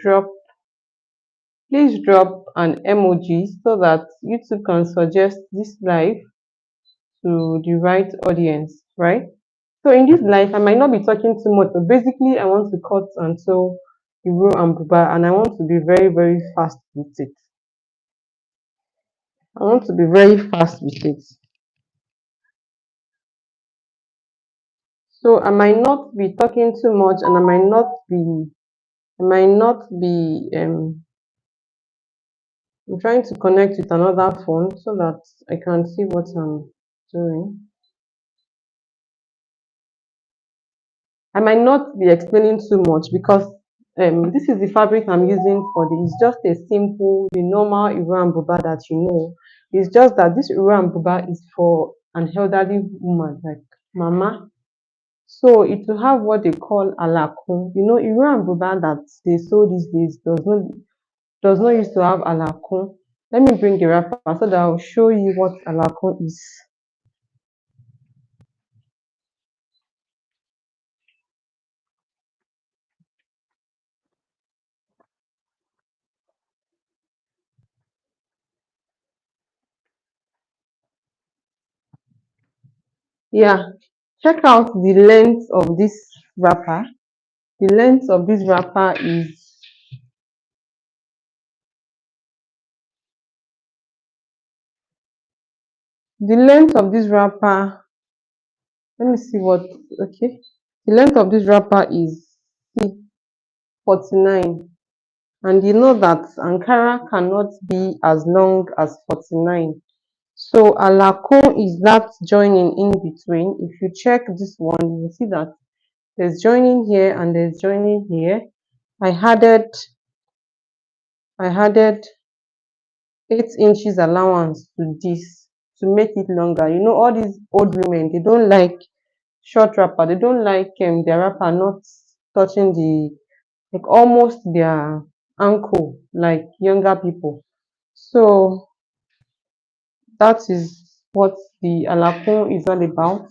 drop, please drop an emoji so that YouTube can suggest this live to the right audience, right? So in this live, I might not be talking too much, but basically I want to cut and sew Iro and Buba, and I want to be very, very fast with it. I want to be very fast with it. So I might not be talking too much, and I might not be I'm trying to connect with another phone so that I can see what I'm doing. I might not be explaining too much because this is the fabric I'm using for the. It's just a simple, the normal Iran buba that you know. It's just that this Iran buba is for an elderly woman like mama. So it will have what they call alakun. You know, Iran buba that they sew these days does not used to have alakun. Let me bring the wrapper so that I'll show you what alakun is. Yeah, check out the length of this wrapper. The length of this wrapper is the length of this wrapper. Let me see what. Okay, the length of this wrapper is see, 49, and you know that Ankara cannot be as long as 49. So alako is that joining in between. If you check this one, you will see that there's joining here and there's joining here. I added I added 8 inches allowance to this to make it longer. You know, all these old women, they don't like short wrapper. They don't like their wrapper not touching the like almost their ankle like younger people. So that is what the alakon is all about.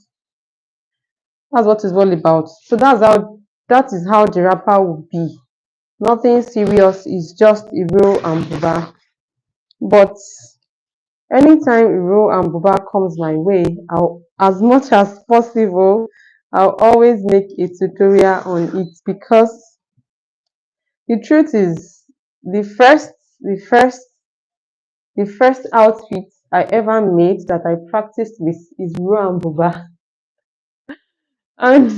That's what it's all about. So that is how the wrapper will be. Nothing serious. It's just a roll and buba. But anytime Iro and Buba comes my way, as much as possible, I'll always make a tutorial on it because the truth is the first the first the first outfit I ever made that I practiced with is Iro and Buba. And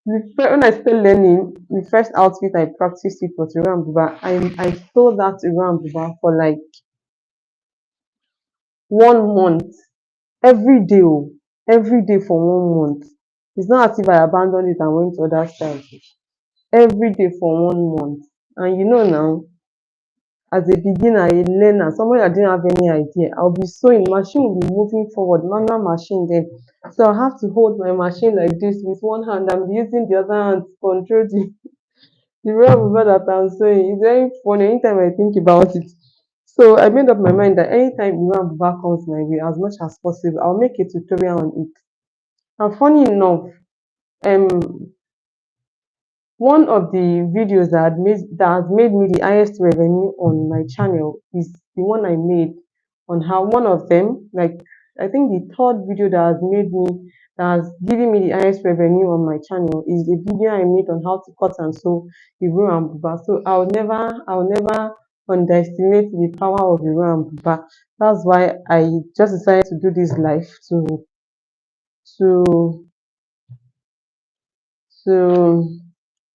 when I started learning, the first outfit I practiced it was Iro and Buba. I saw that Iro and Buba for like 1 month. Every day, oh, every day for 1 month. It's not as if I abandoned it and went to other styles. Every day for 1 month. And you know now, as a beginner, a learner, somebody that didn't have any idea, I'll be sewing, machine will be moving forward, manual machine then. So I have to hold my machine like this with one hand. I'm using the other hand to control the rubber that I'm sewing. It's very funny anytime I think about it. So I made up my mind that anytime Iran Buba comes my way, as much as possible, I'll make a tutorial on it. And funny enough, um, one of the videos that has made me the highest revenue on my channel is the one I made on how one of them, like I think the third video that has given me the highest revenue on my channel is the video I made on how to cut and sew Iru and Buba. So I'll never underestimate the power of Iru and Buba. That's why I just decided to do this live to to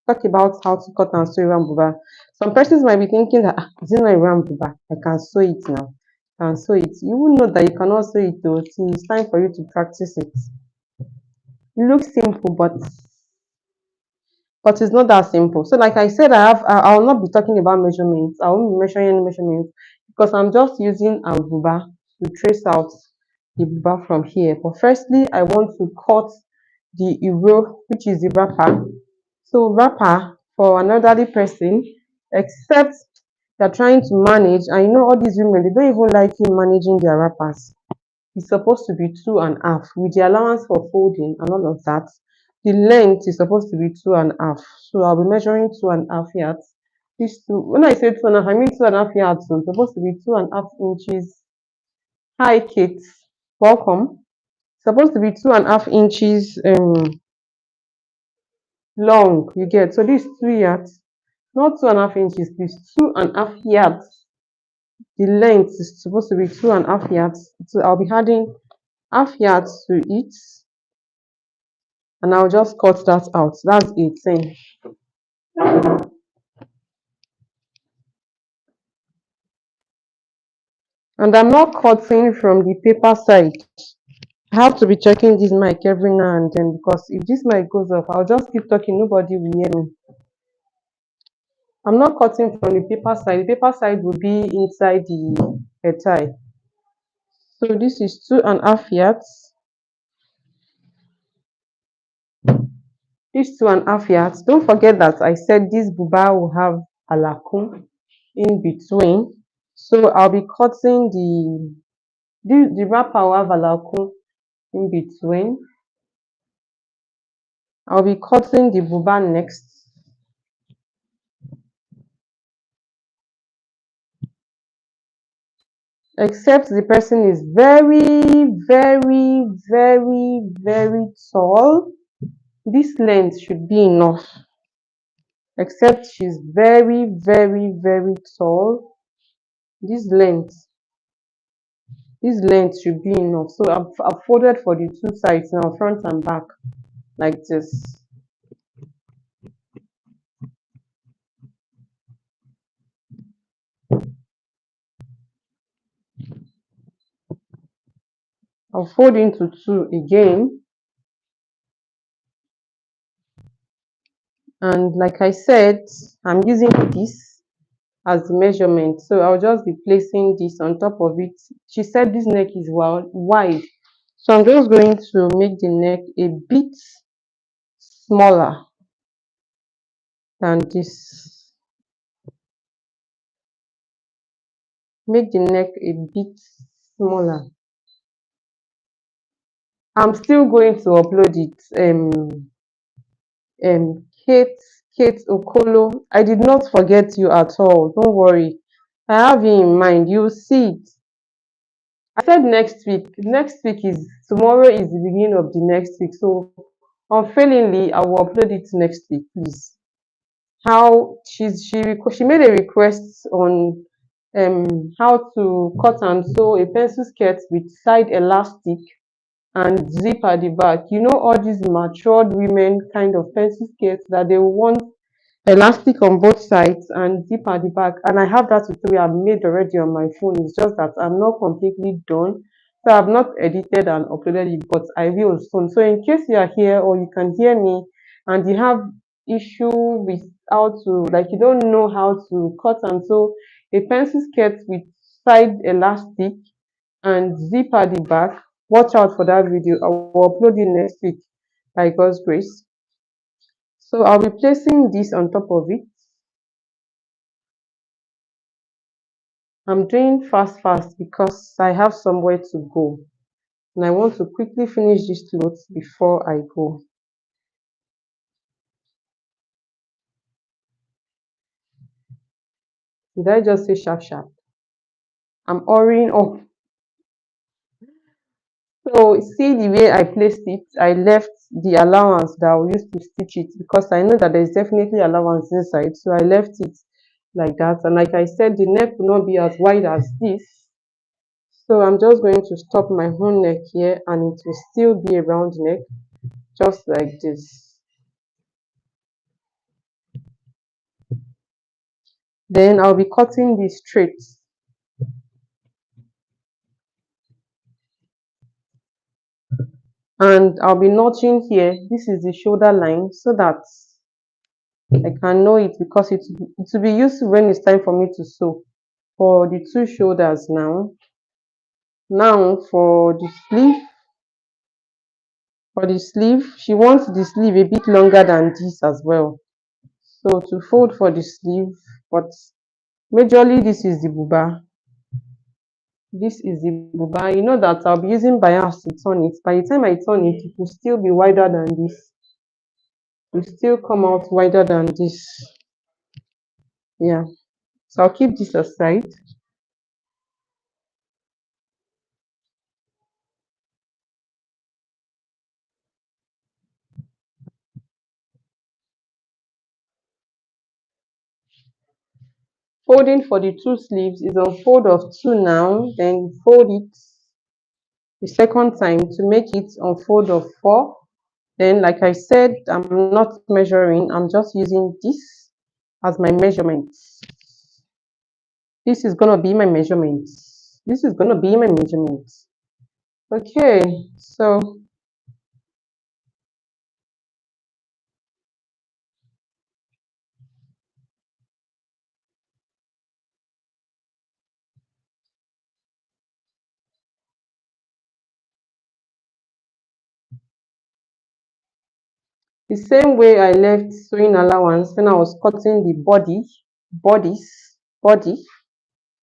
talk about how to cut and sew Iran buba. Some persons might be thinking that is it not Iran buba? I can sew it now. I can sew it. You will know that you cannot sew it though. It's time for you to practice it. It looks simple, but it's not that simple. So, like I said, I will not be talking about measurements. I won't be measuring any measurements because I'm just using a buba to trace out the buba from here. But firstly, I want to cut the iro, which is the wrapper. So wrapper for an elderly person, except they're trying to manage, and you know all these women, they don't even like you managing their wrappers. It's supposed to be 2.5 with the allowance for folding and all of that. The length is supposed to be 2.5. So I'll be measuring 2.5 yards. These two, when I say 2.5, I mean 2.5 yards. So it's supposed to be 2.5 inches. Hi, Kate. Welcome. It's supposed to be 2.5 inches long. You get, so this 2 yards, not 2.5 inches, please. 2.5 yards. The length is supposed to be 2.5 yards. So I'll be adding half yards to it, and I'll just cut that out. That's 18. And I'm not cutting from the paper side. I have to be checking this mic every now and then, because if this mic goes off, I'll just keep talking, nobody will hear me. I'm not cutting from the paper side. The paper side will be inside the hair tie. So this is 2.5 yards. This 2.5 yards. Don't forget that I said this buba will have alakun in between. So I'll be cutting the wrapper will have alakun in between. I'll be cutting the buba next. Except the person is very, very, very, very tall. This length should be enough. Except she's very, very, very tall. This length, this length should be enough. So I've folded for the two sides now, front and back, like this. I'll fold into two again. And like I said, I'm using this as the measurement. So I'll just be placing this on top of it. She said this neck is wide. So I'm just going to make the neck a bit smaller than this. Make the neck a bit smaller. I'm still going to upload it. Kate, Kate Okolo. I did not forget you at all. Don't worry. I have you in mind. You'll see it. I said next week. Next week is tomorrow is the beginning of the next week. So unfailingly, I will upload it next week, please. How she made a request on how to cut and sew a pencil skirt with side elastic and zip at the back. You know, all these matured women kind of pencil skirts that they want elastic on both sides and zip at the back. And I have that tutorial I've made already on my phone. It's just that I'm not completely done. So I've not edited and uploaded it, but I will soon. So in case you are here or you can hear me and you have issue with how to, like, you don't know how to cut and sew a pencil skirt with side elastic and zip at the back, watch out for that video. I will upload it next week by God's grace. So I'll be placing this on top of it. I'm doing fast because I have somewhere to go and I want to quickly finish this clothes before I go. Did I just say sharp sharp? I'm hurrying up. So see the way I placed it, I left the allowance that I will use to stitch it because I know that there's definitely allowance inside. So I left it like that. And like I said, the neck will not be as wide as this. So I'm just going to stop my whole neck here and it will still be a round neck, just like this. Then I'll be cutting this straight. And I'll be notching here. This is the shoulder line so that I can know it because it will be useful when it's time for me to sew. For the two shoulders now. Now for the sleeve, she wants the sleeve a bit longer than this as well. So to fold for the sleeve, but majorly this is the buba. This is the buba. You know that I'll be using bias to turn it. By the time I turn it, it will still be wider than this. will still come out wider than this. Yeah, so I'll keep this aside. Folding for the two sleeves is on fold of two now, then fold it the second time to make it on fold of four. Then, like I said, I'm not measuring, I'm just using this as my measurement. This is gonna be my measurement. This is gonna be my measurement. Okay, so the same way I left sewing allowance when I was cutting the body,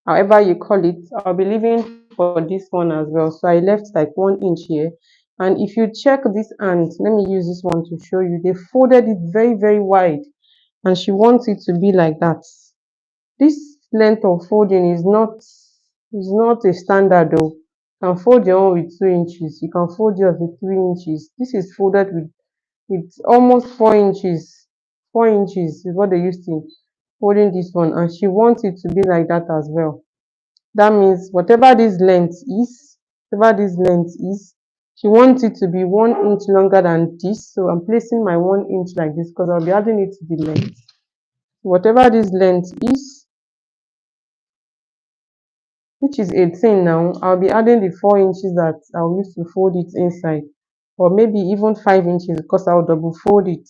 however you call it, I'll be leaving for this one as well. So I left like 1 inch here. And if you check this hand, let me use this one to show you. They folded it very, very wide, and she wants it to be like that. This length of folding is not a standard though. You can fold your own with 2 inches. You can fold yours with 3 inches. This is folded with almost 4 inches. 4 inches is what they used to holding this one, and she wants it to be like that as well. That means whatever this length is, she wants it to be 1 inch longer than this. So I'm placing my 1 inch like this because I'll be adding it to the length. Whatever this length is, which is 18 now, I'll be adding the 4 inches that I'll use to fold it inside, or maybe even 5 inches because I'll double fold it.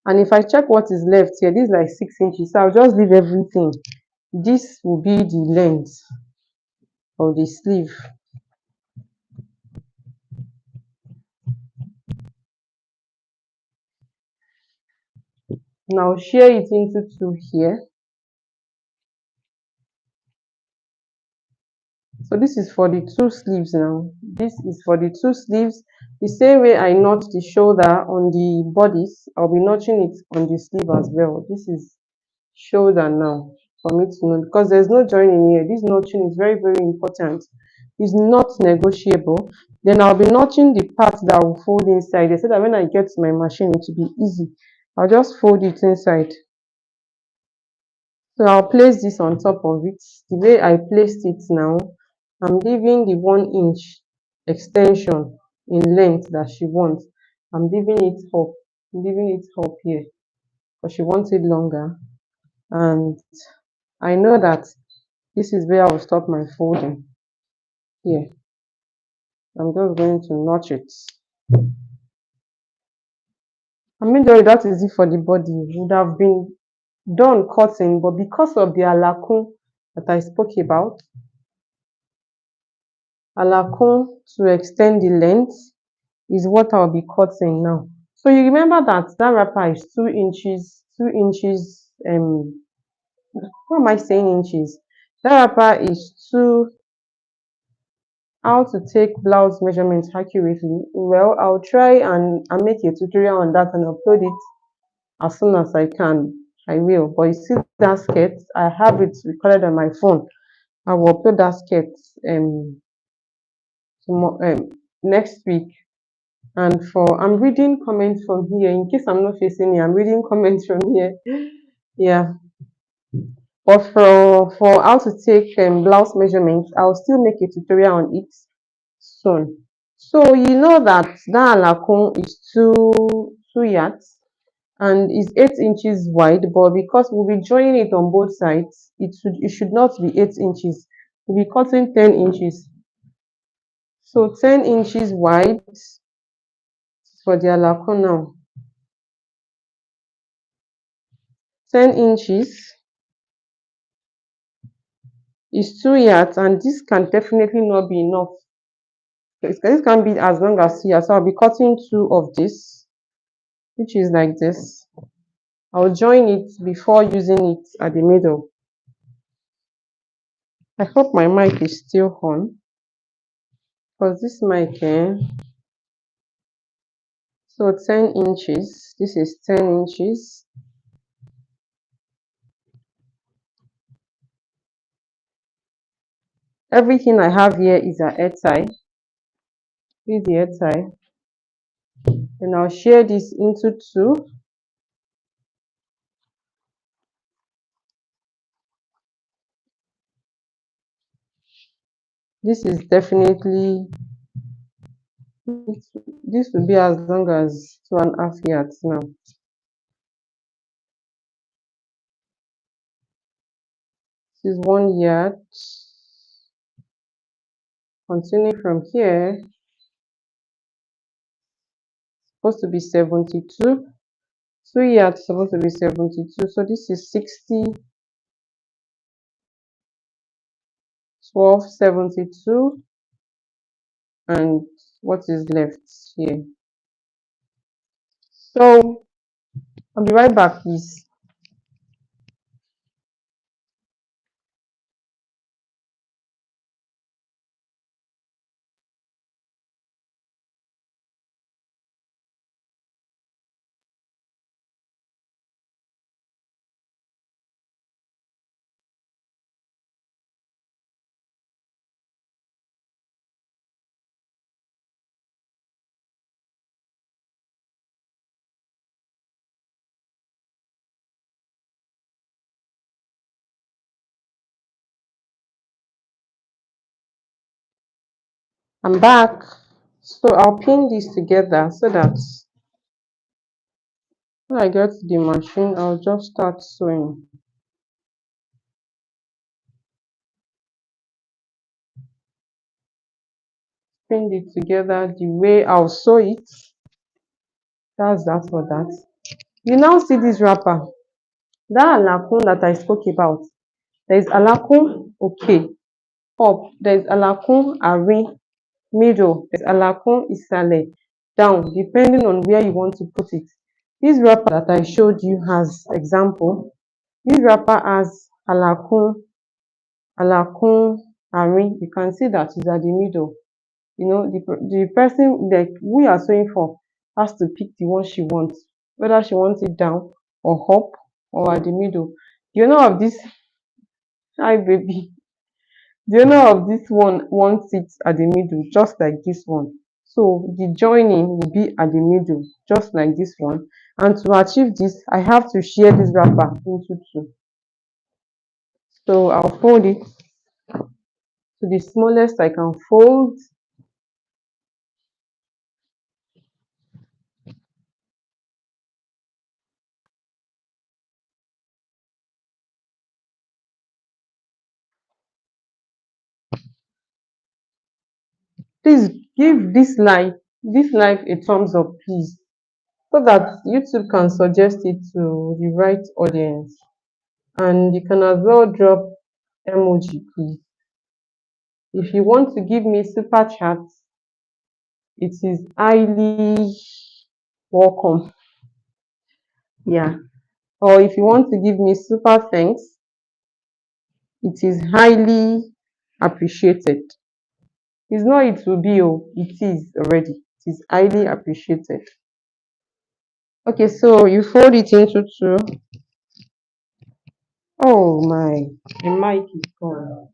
And if I check what is left here, this is like 6 inches, so I'll just leave everything. This will be the length of the sleeve. Now share it into two here. So this is for the two sleeves now. This is for the two sleeves. The same way I notch the shoulder on the bodies, I'll be notching it on the sleeve as well. This is shoulder now for me to know, because there's no joining here. This notching is very, very important. It's not negotiable. Then I'll be notching the part that will fold inside. They said that when I get to my machine, it will be easy. I'll just fold it inside. So I'll place this on top of it. The way I placed it now, I'm leaving the 1 inch extension in length that she wants. I'm leaving it up here because she wants it longer. And I know that this is where I will stop my folding. Here, I'm just going to notch it. I mean, that is it for the body. It would have been done cutting, but because of the alakun that I spoke about, alakun to extend the length is what I'll be cutting now. So you remember that wrapper is 2 inches, 2 inches, what am I saying inches? That wrapper is how to take blouse measurements accurately. Well, I'll try and make a tutorial on that and upload it as soon as I can. I will. But you see that skirt, I have it recorded on my phone. I will upload that skirt next week. And I'm reading comments from here. In case I'm not facing you, I'm reading comments from here. Yeah. But for how to take blouse measurements, I'll still make a tutorial on it soon. So you know that alakun is two yards and is 8 inches wide, but because we'll be joining it on both sides, it should not be 8 inches. We'll be cutting 10 inches. So 10 inches wide for the alakun now. 10 inches is 2 yards, and this can definitely not be enough. This can be as long as 2 yards. So I'll be cutting two of this, which is like this. I'll join it before using it at the middle. I hope my mic is still on, because this mic, So 10 inches. This is 10 inches. Everything I have here is a hair tie. This is the hair tie. Then I'll share this into two. This is definitely, this will be as long as 2.5 yards now. This is 1 yard. Continuing from here, supposed to be 72. 2 yards supposed to be 72. So this is 60, 12, 72, and what is left here. So I'll be right back, please. I'm back. So I'll pin this together so that when I get to the machine, I'll just start sewing. Pin it together the way I'll sew it. That's that for that. You now see this wrapper. That alakun that I spoke about. There is alakun okay up. There is alakun arin middle. There's alakun isale down, depending on where you want to put it. This wrapper that I showed you has example. This wrapper has alakun arin. You can see that it's at the middle. You know, the person like we are sewing for has to pick the one she wants, whether she wants it down or up or at the middle. The owner of this, hi baby, the owner of this one wants it at the middle, just like this one. So the joining will be at the middle, just like this one. And to achieve this, I have to share this wrapper into two. So I'll fold it to the smallest I can fold. Please give this live a thumbs up, please, so that YouTube can suggest it to the right audience. And you can as well drop emoji, please. If you want to give me super chat, it is highly welcome. Yeah. Or if you want to give me super thanks, it is highly appreciated. It's not it will be, oh, it is already. It is highly appreciated. Okay, so you fold it into two. Oh my, the mic is gone.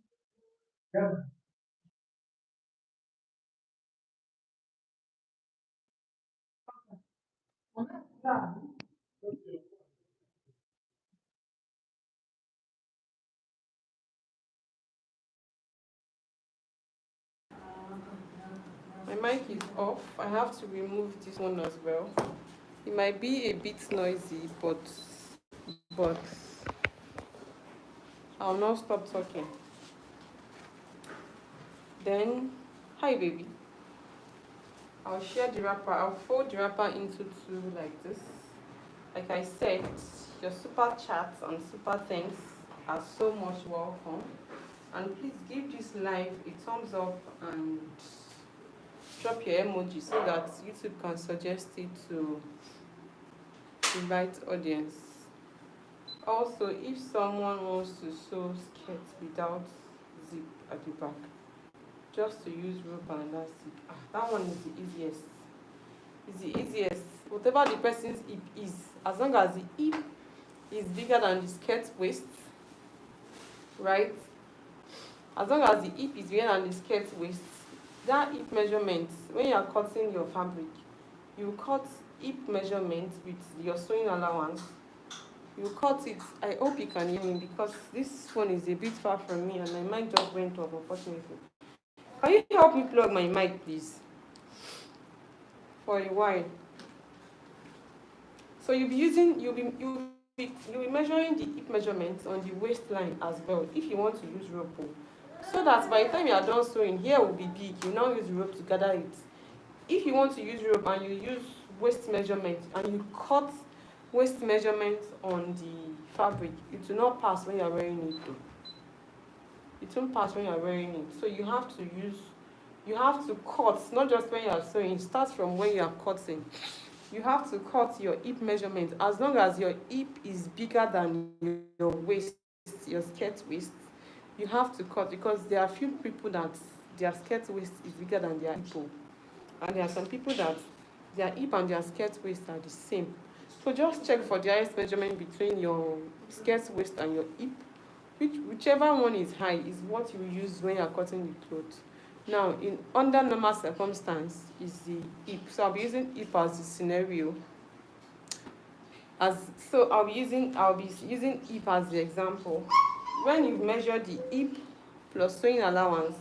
My mic is off. I have to remove this one as well. It might be a bit noisy, but I'll not stop talking. Then, hi baby. I'll share the wrapper. I'll fold the wrapper into two like this. Like I said, your super chats and super thanks are so much welcome. And please give this live a thumbs up and drop your emoji so that YouTube can suggest it to the right audience. Also, if someone wants to sew skirts without zip at the back, just to use rope and elastic. That one is the easiest. It's the easiest. whatever the person's hip is, as long as the hip is bigger than the skirt waist, right? As long as the hip is bigger than the skirt waist, that hip measurement, when you are cutting your fabric, you cut hip measurement with your sewing allowance. You cut it. I hope you can hear me because this phone is a bit far from me and my mic just went off, unfortunately. Can you help me plug my mic, please? For a while. So you'll be measuring the hip measurements on the waistline as well if you want to use rope. So that by the time you are done sewing, here will be big. You now use rope to gather it. If you want to use rope and you use waist measurement and you cut waist measurement on the fabric, it will not pass when you are wearing it though. It won't pass when you are wearing it. So you have to cut, not just when you are sewing. It starts from when you are cutting. You have to cut your hip measurement as long as your hip is bigger than your waist, your skirt waist. You have to cut because there are few people that their skirt waist is bigger than their hip, and there are some people that their hip and their skirt waist are the same. So just check for the highest measurement between your skirt waist and your hip. Whichever one is high is what you use when you're cutting the clothes. Now, under normal circumstance is the hip. So I'll be using hip as the scenario. I'll be using hip as the example. When you measure the hip plus sewing allowance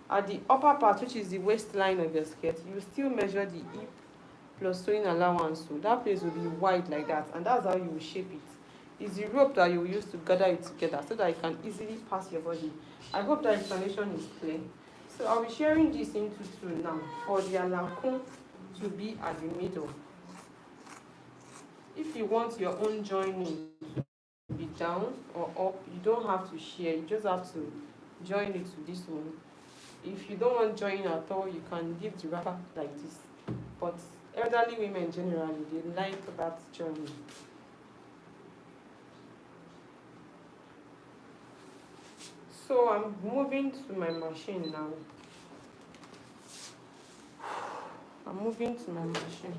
at the upper part, which is the waistline of your skirt, you still measure the hip plus sewing allowance. So that place will be wide like that, and that's how you will shape it. It's the rope that you will use to gather it together so that you can easily pass your body. I hope that explanation is clear. So I'll be sharing this into two now for the alakun to be at the middle. If you want your own joining to be down or up, you don't have to share. You just have to join it to this one. If you don't want joining at all, you can leave the wrapper like this. But elderly women generally, they like that joining. So I'm moving to my machine now. I'm moving to my machine.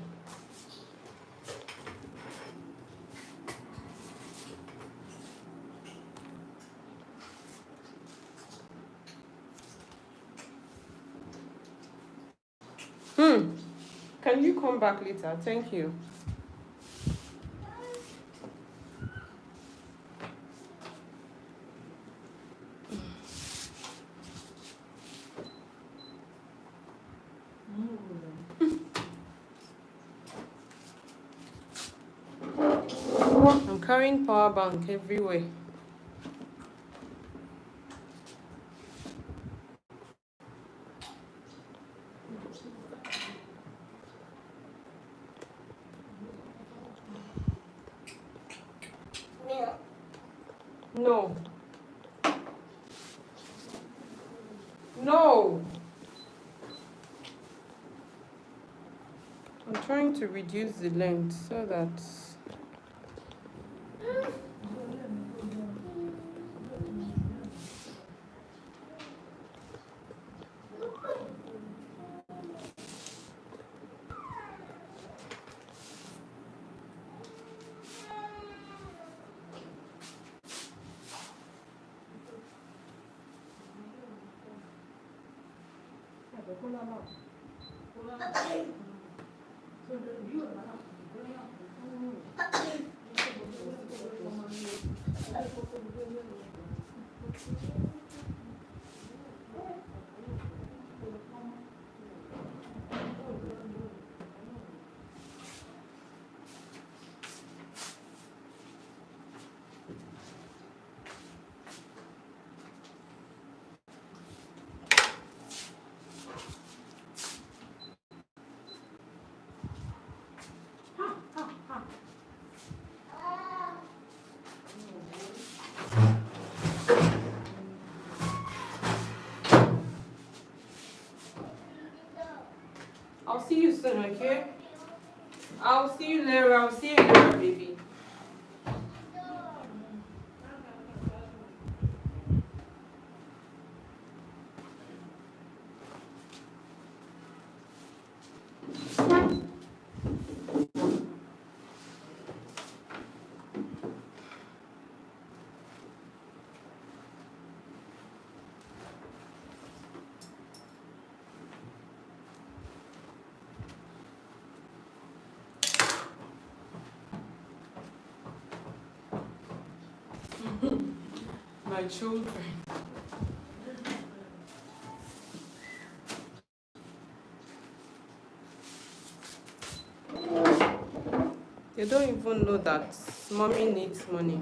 Can you come back later? Thank you. I'm carrying power bank everywhere. No. No. I'm trying to reduce the length so that I'll see you soon, okay? I'll see you later. I'll see you later, baby. My children. They don't even know that mommy needs money.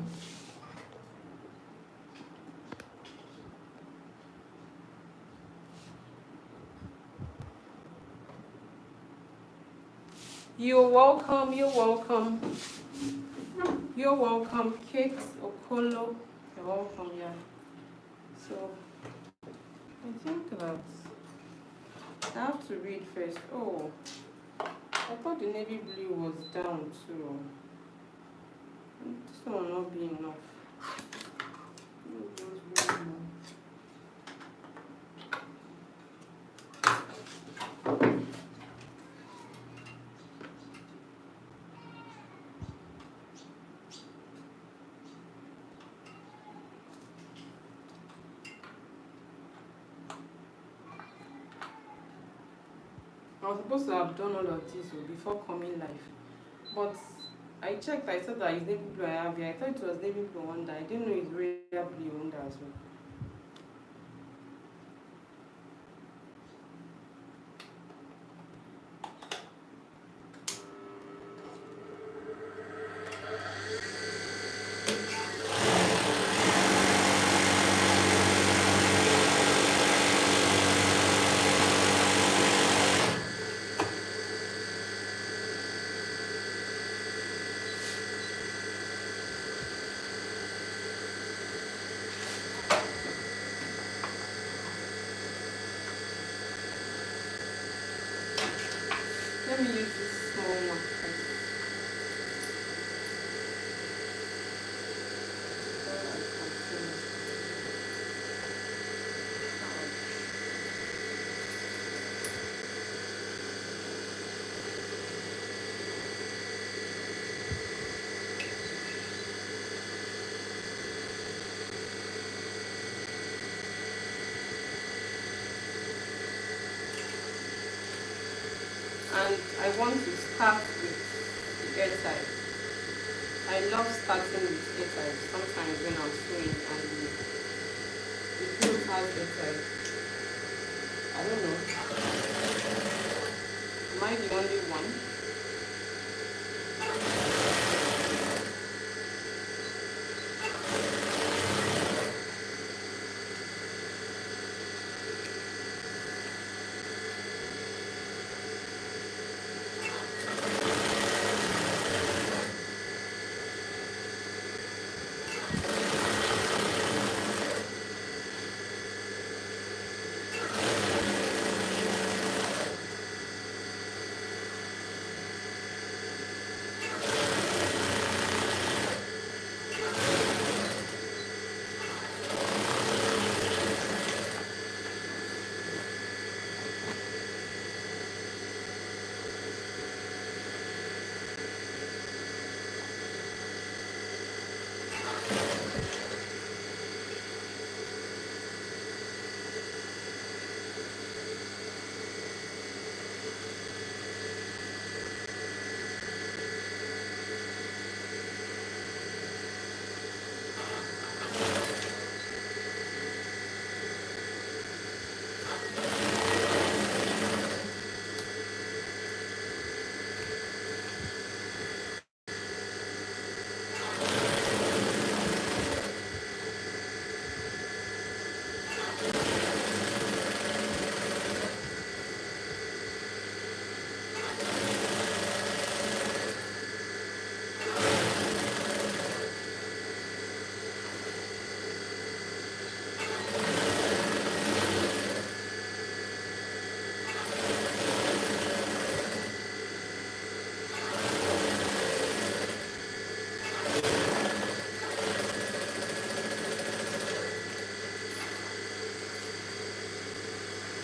You're welcome, you're welcome. You're welcome, Kate Okolo. You're welcome, yeah. So, I think that I have to read first. Oh, I thought the navy blue was down too. This one will not be enough. It was really enough. I was supposed to have done all of this before coming live, but I checked. I saw that it's navy blue I have here. I thought it was navy blue under. I didn't know it's royal blue under as well. Let me use this small one first. Before I continue. And I want to start with the air tie. I love starting with air tie sometimes when I'm sewing and the clothes has air tie. I don't know. Am I the only one?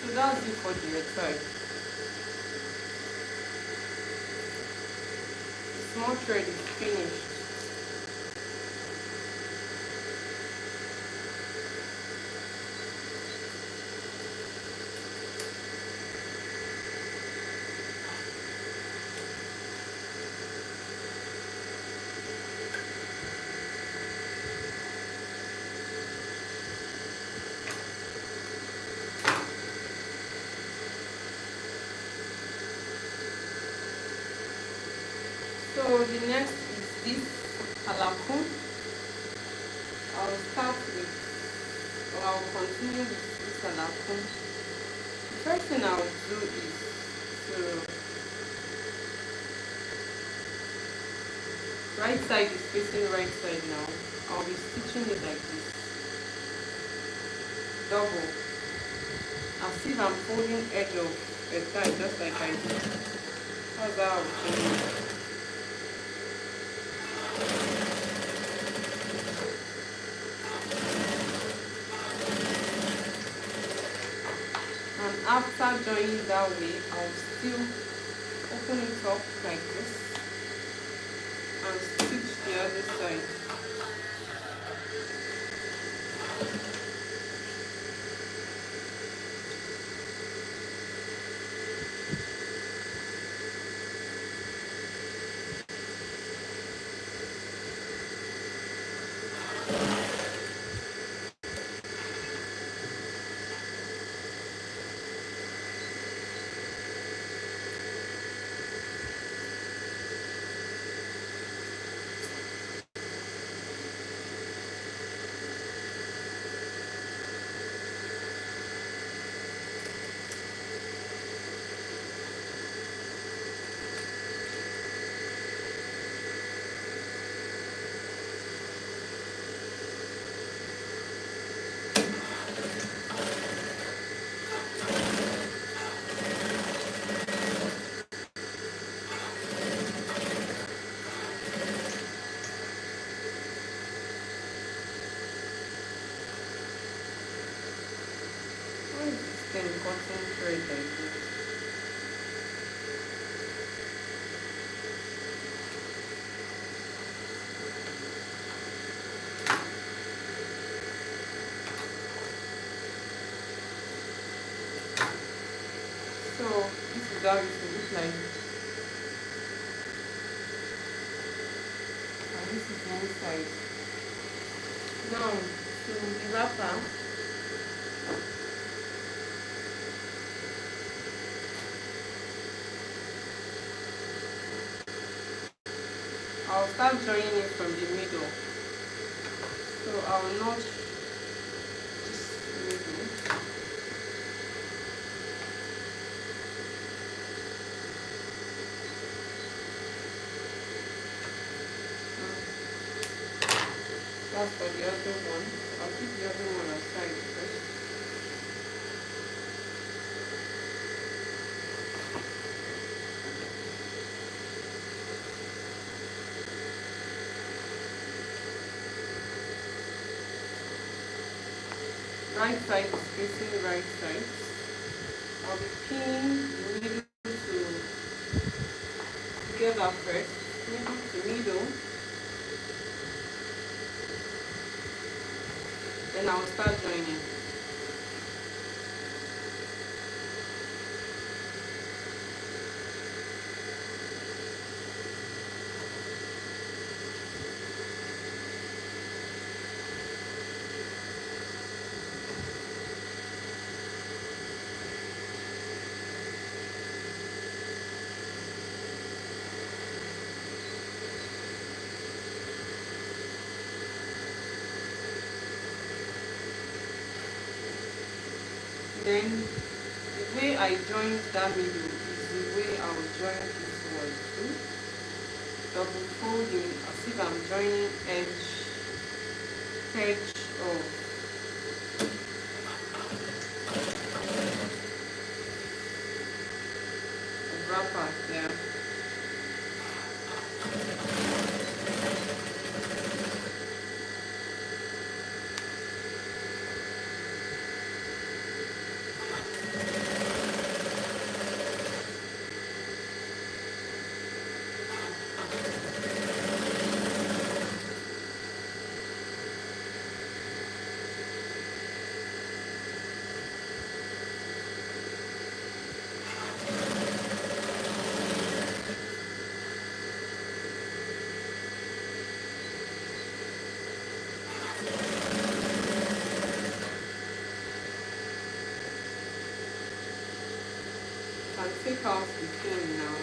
So that's it for the thread. The small thread is finished. So the next is this halakun. I'll start with, or I'll continue with this halakun. The first thing I'll do is to right side is facing right side now. I'll be stitching it like this, double, as if I'm folding edge of a tie, just like I did. That's how I'll do it. And after joining that way, I'll still open it up like this and stitch the other side. Why is this thing cutting thread like this? So this is how it will look like, and this is the inside. Now to the wrapper, I'll start joining it from the middle. So I'll notch this middle. That's for the other one. I'll keep the other one aside first. Right side is facing right side. I'll be pinning the middle together first, middle to middle. Then I'll start joining. Then the way I joined that middle is the way I will join this one too. Double folding as if I'm joining edge of wrapper there. I'll take out the pin now.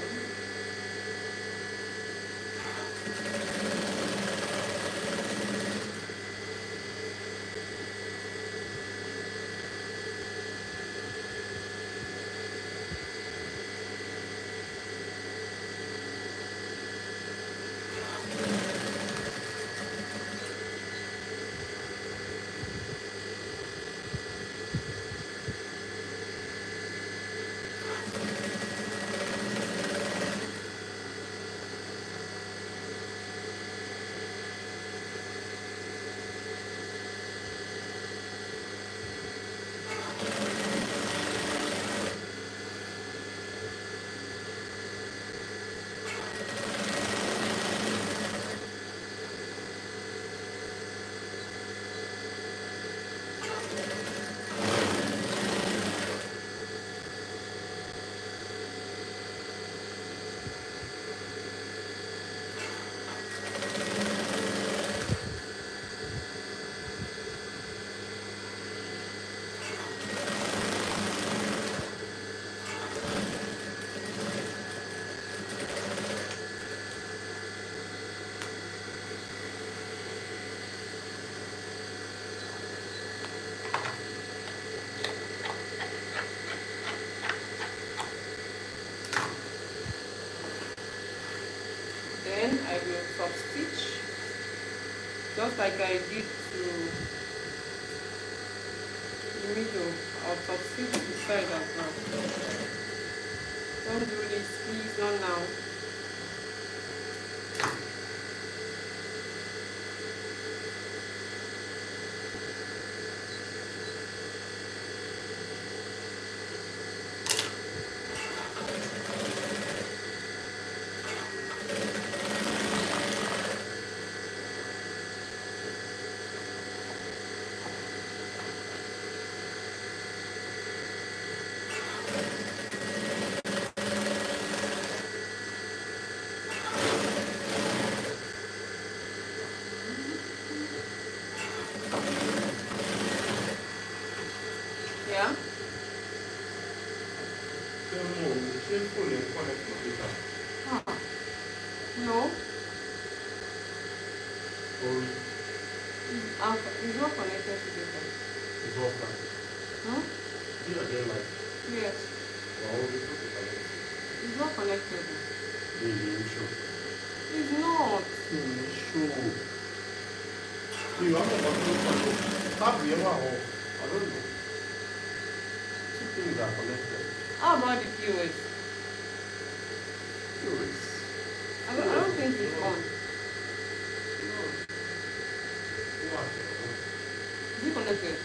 Then I will top stitch just like I did to the middle. I'll top stitch the side as well. Don't do this, please, not now. Yeah? Huh. No, it's not connected together. Huh? Yes. It's not connected. It's not. How about the POS? I don't think it's on. Is it connected?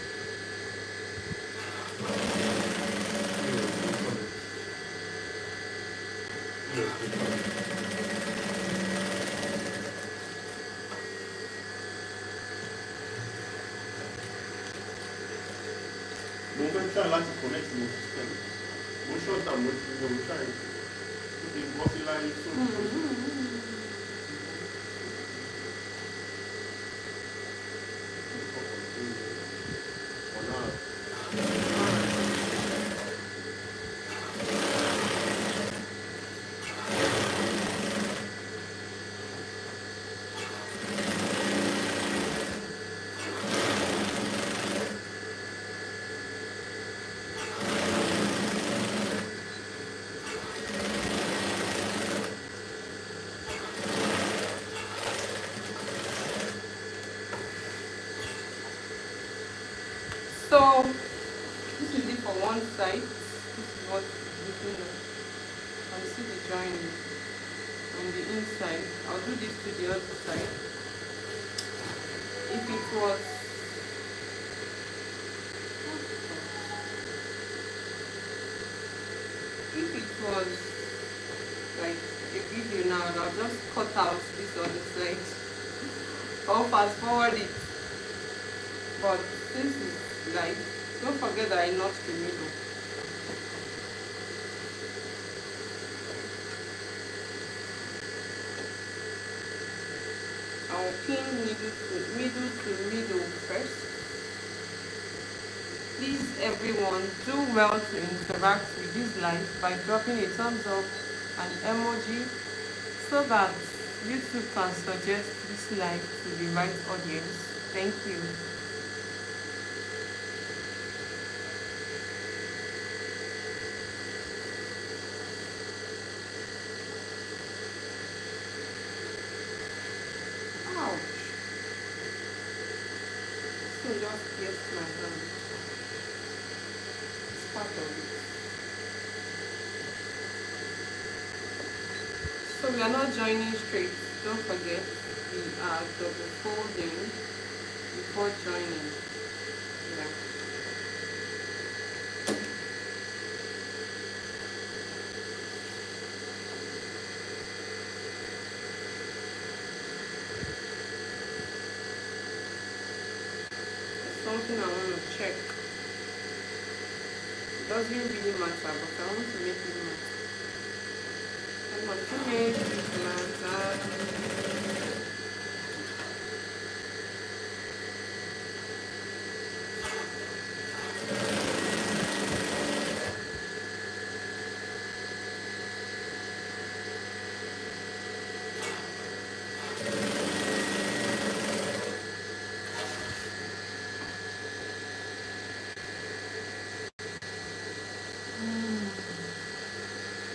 Mo fẹ́ try láti connect mo system. Mo shut down mo ti mo try. Mo ti bọ́ sí láyé so. So this is it for one side. This is what between them. And see the joining on the inside. I'll do this to the other side. If it was like a video now, I'll just cut out this other side or fast forward it. But since it's live, don't forget that I notched the middle. I'll pin middle first. Please everyone, do well to interact with this live by dropping a thumbs up and emoji so that YouTube can suggest this live to the right audience. Thank you. Ouch. So just pierced my hand. It's part of it. So we are not joining straight. Don't forget, we are double folding before joining. Yeah. It's something I want to check. It doesn't really matter, but I want to make it matter. I want to make it matter.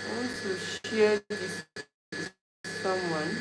I want to share this with someone.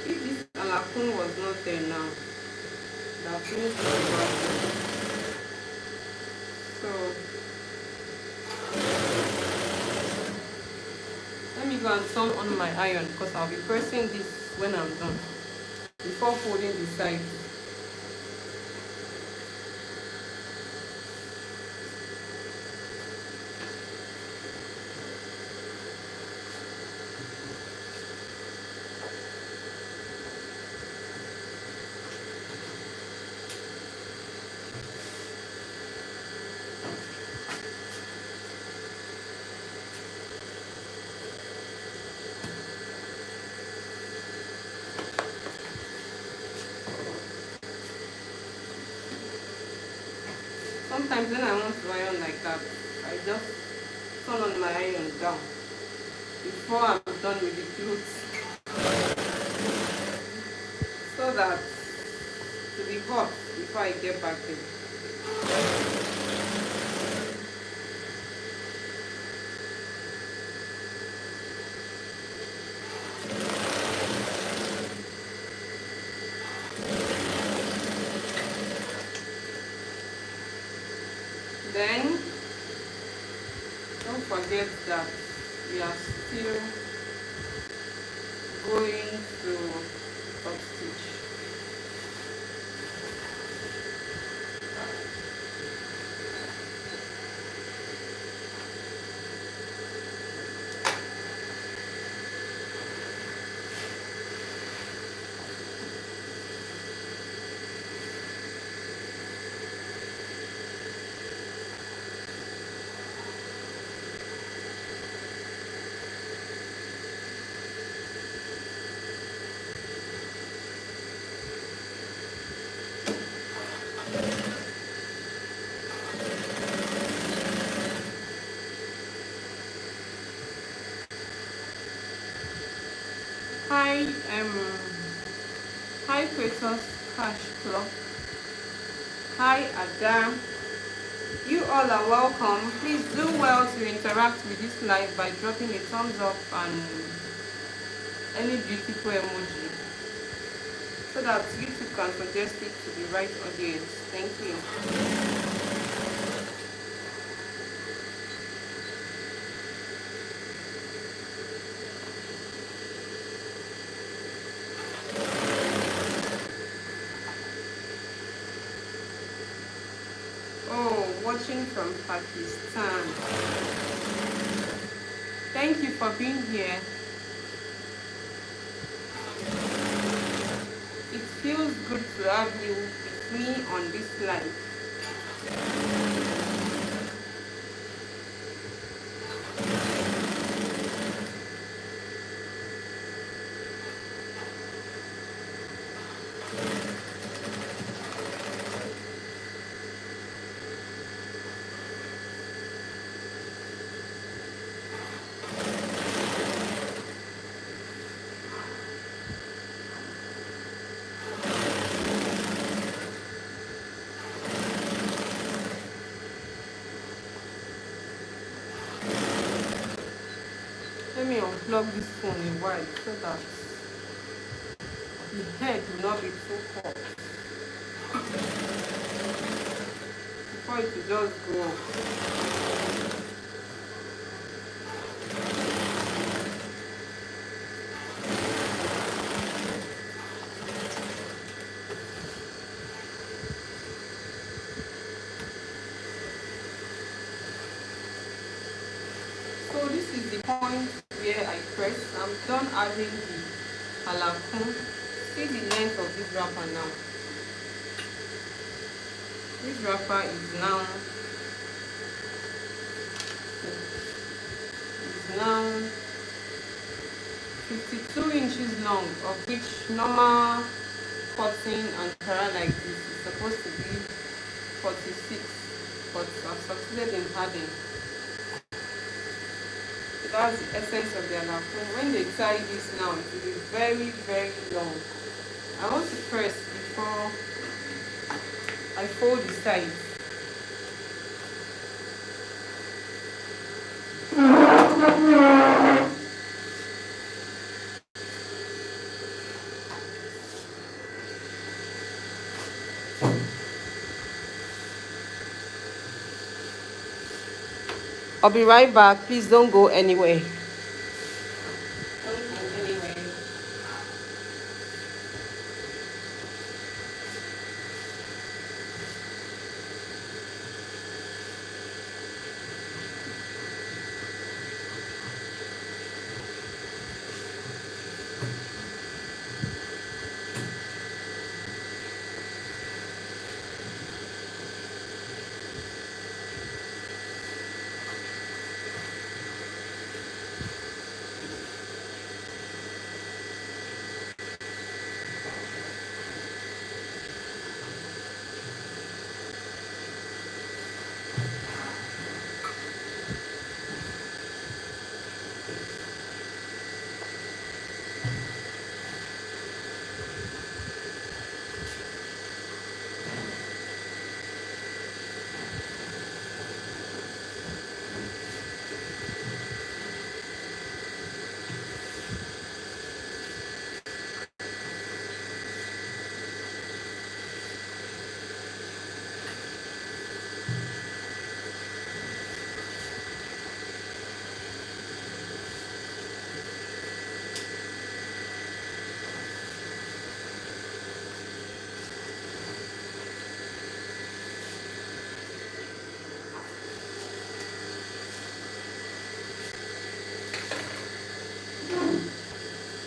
If this alakun was not there now, that finished the battle. So let me go and turn on my iron because I'll be pressing this when I'm done before folding the sides. Sometimes when I want to iron like that, I just turn on my iron down before I'm done with the clothes, so that to be hot before I get back there. Then don't forget that we are still going to hi Kratos Cash Club. Hi Ada. You all are welcome. Please do well to interact with this live by dropping a thumbs up and any beautiful emoji so that YouTube can suggest it to the right audience. Thank you. Oh, watching from Pakistan. Thank you for being here. It feels good to have you with me on this live. Let me unplug this phone a while so that the head will not be too hot before it will just go off. So this is the point where I press. I'm done adding the halakun. See the length of this wrapper now. This wrapper is now 52 inches long, of which normal cotton Ankara like this is supposed to be 46, but I've succeeded in adding. That's the essence of the halakun. When they tie this now, it will be very, very long. I want to press before I fold the sides. I'll be right back. Please don't go anywhere. Don't go anywhere.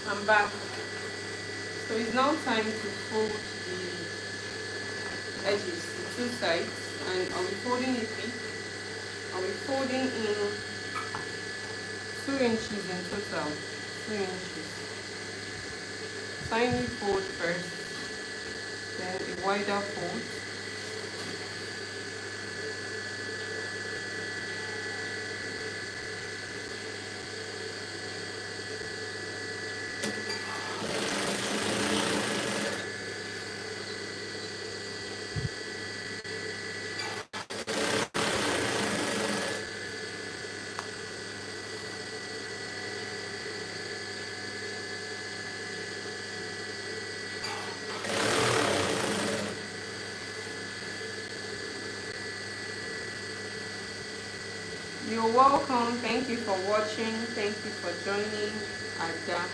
I'm back. So it's now time to fold the edges, the two sides, and I'll be folding it in. I'll be folding in 2 inches in total. 2 inches. Tiny fold first, then a wider fold. You're welcome. Thank you for watching. Thank you for joining. Ada.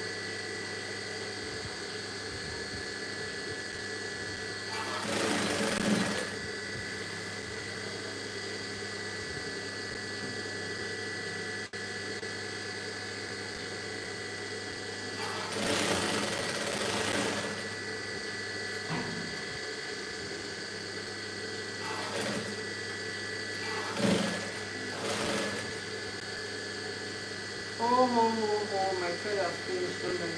Oh, my thread has finished. Don't mind.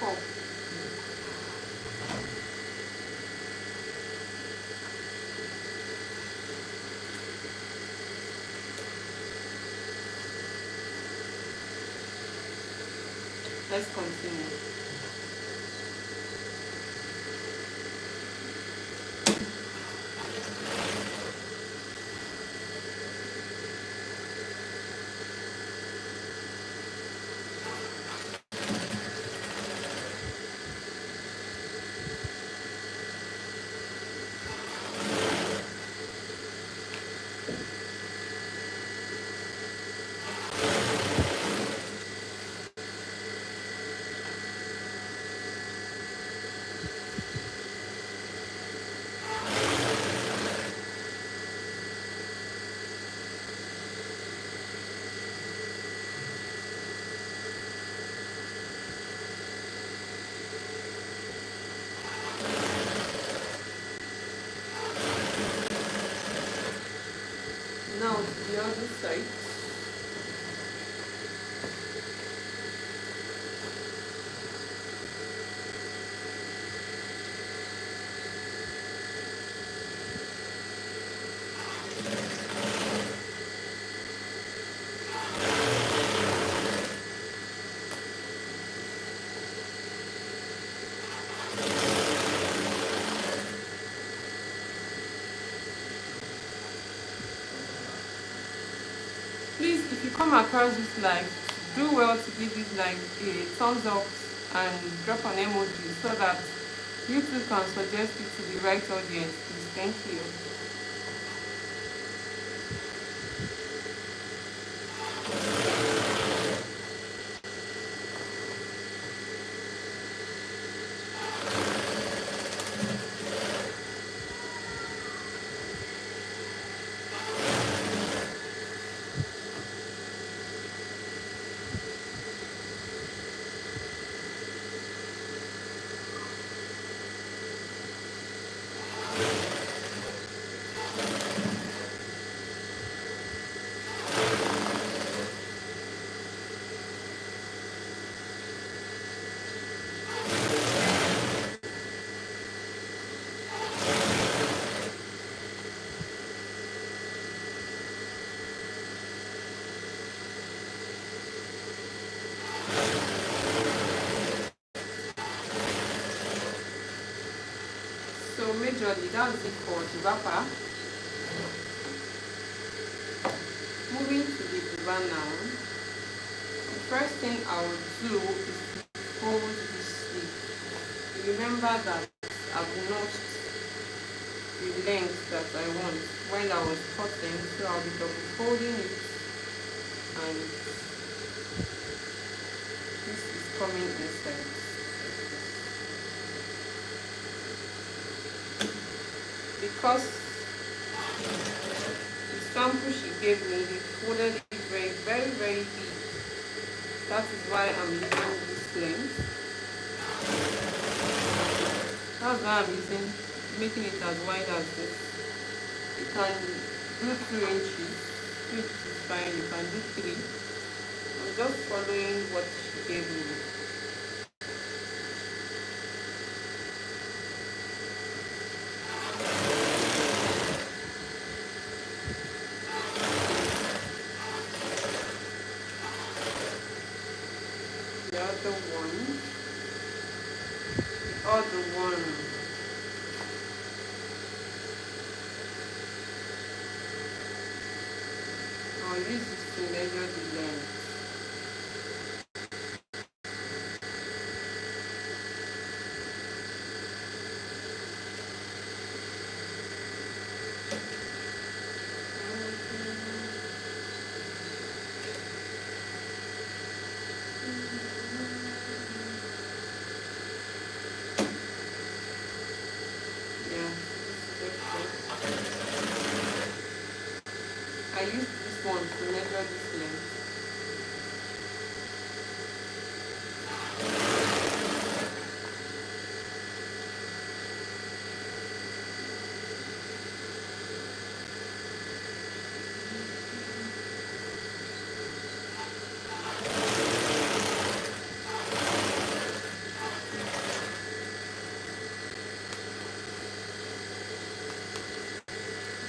Oh, let's continue. Now to the other side. Please, if you come across this live, do well to give it like a thumbs up and drop an emoji so that YouTube can suggest it to the right audience. Please, thank you. So majorly that's it for the wrapper. Moving to the buba now. The first thing I will do is to fold this sleeve. remember that I've notched the length that I want while I was cutting, so I'll be double folding it, and this is coming inside. Because the sample she gave me, they folded it very big. That is why I'm using this length. That's why I'm making it as wide as this. You can do 2 inches, which is fine. You can do 3. I'm just following what she gave me. The other one. I'll use this to measure the length. I used this one to measure this length.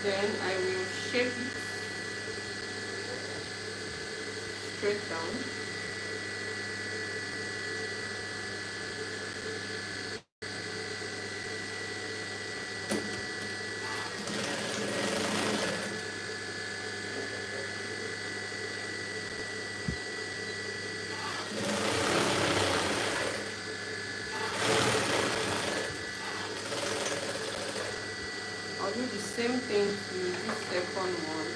Then I will shape it straight down. I'll do the same thing to this second one.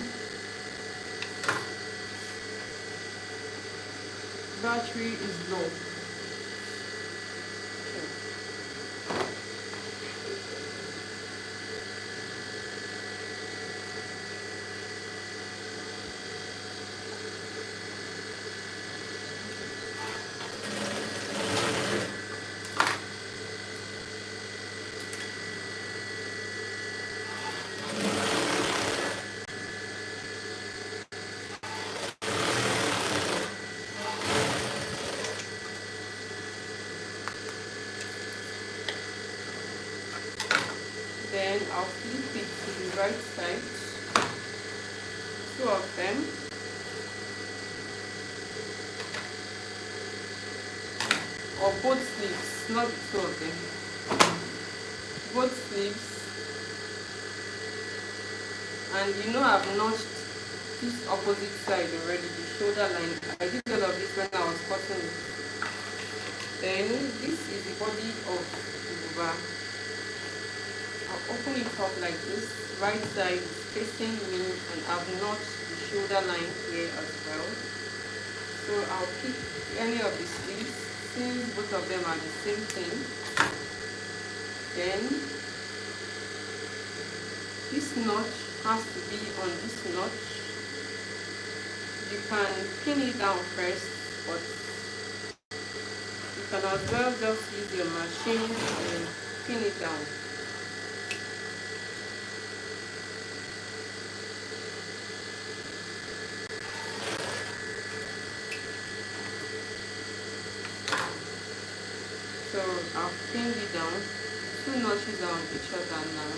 Battery is low. Then I'll flip it to the right side, 2 of them, or both sleeves, not the 2 of them, both sleeves. And you know I've notched this opposite side already, the shoulder line. I did all of this when I was cutting it. Then this is the body of the buba. I'll open it up like this. Right side is facing me, and I've notched the shoulder line here as well. So I'll pick any of the sleeves since both of them are the same thing. Then this notch has to be on this notch. You can pin it down first, but you can as well just use your machine and pin it down. So I've pinned it down. 2 notches are on each other now.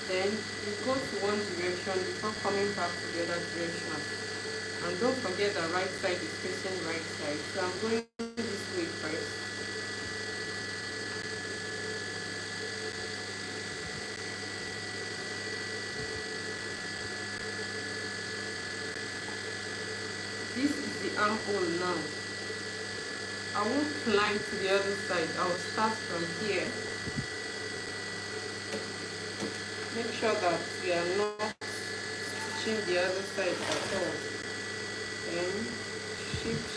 Then you go to one direction before coming back to the other direction. And don't forget that right side is facing right side. So I'm going this way first. This is the armhole now. I won't climb to the other side. I'll start from here. Make sure that you are not stitching the other side at all. Then shift.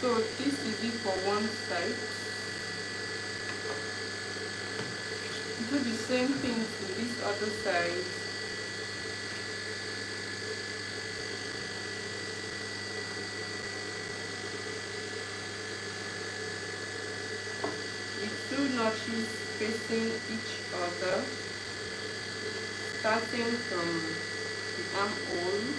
So this is it for one side. Do the same thing to this other side. With two notches facing each other, starting from the armhole.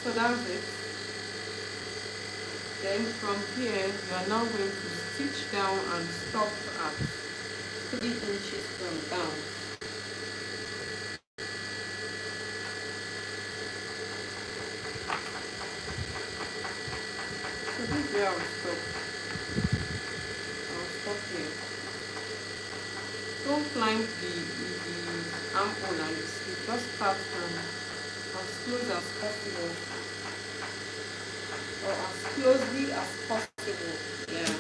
So that's it. Then from here, you are now going to stitch down and stop at 3 inches from down. So this is where I'll stop. I'll stop here. Don't climb the armhole and the sleeve. Just start from as close as possible, or as closely as possible. Yeah.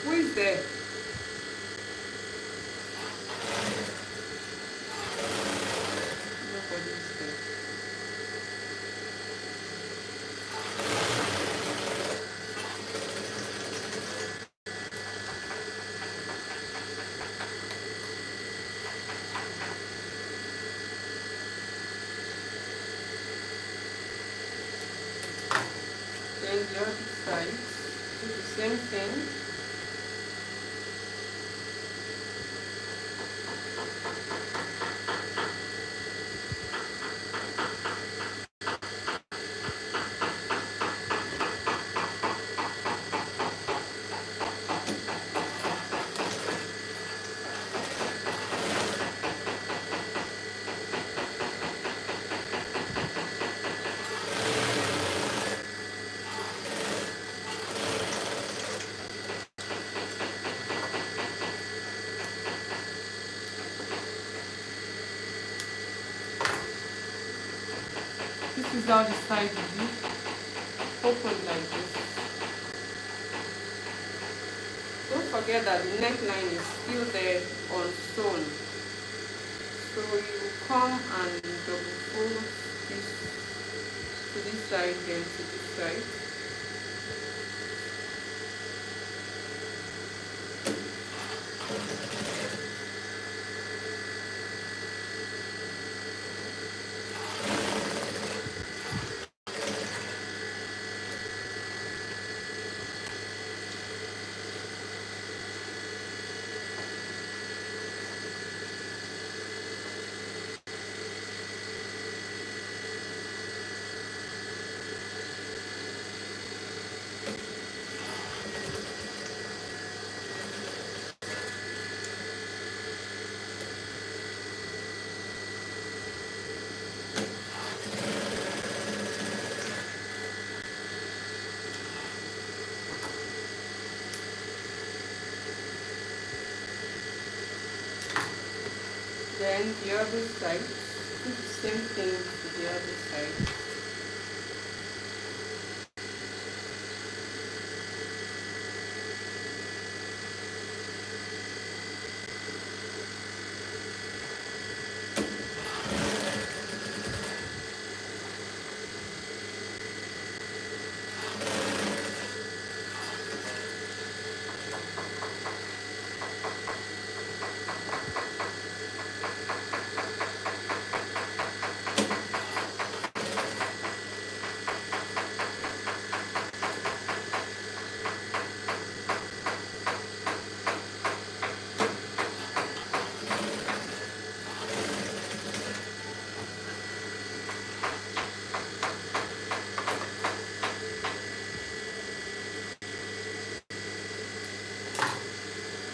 Who is there? Nobody is there. Then the other side, do the same thing. This is how the side will be. Open like this. Don't forget that the neckline is still there on sewn. So you come and double fold this to this side, then to this side. Then the other side, do the same thing to the other side.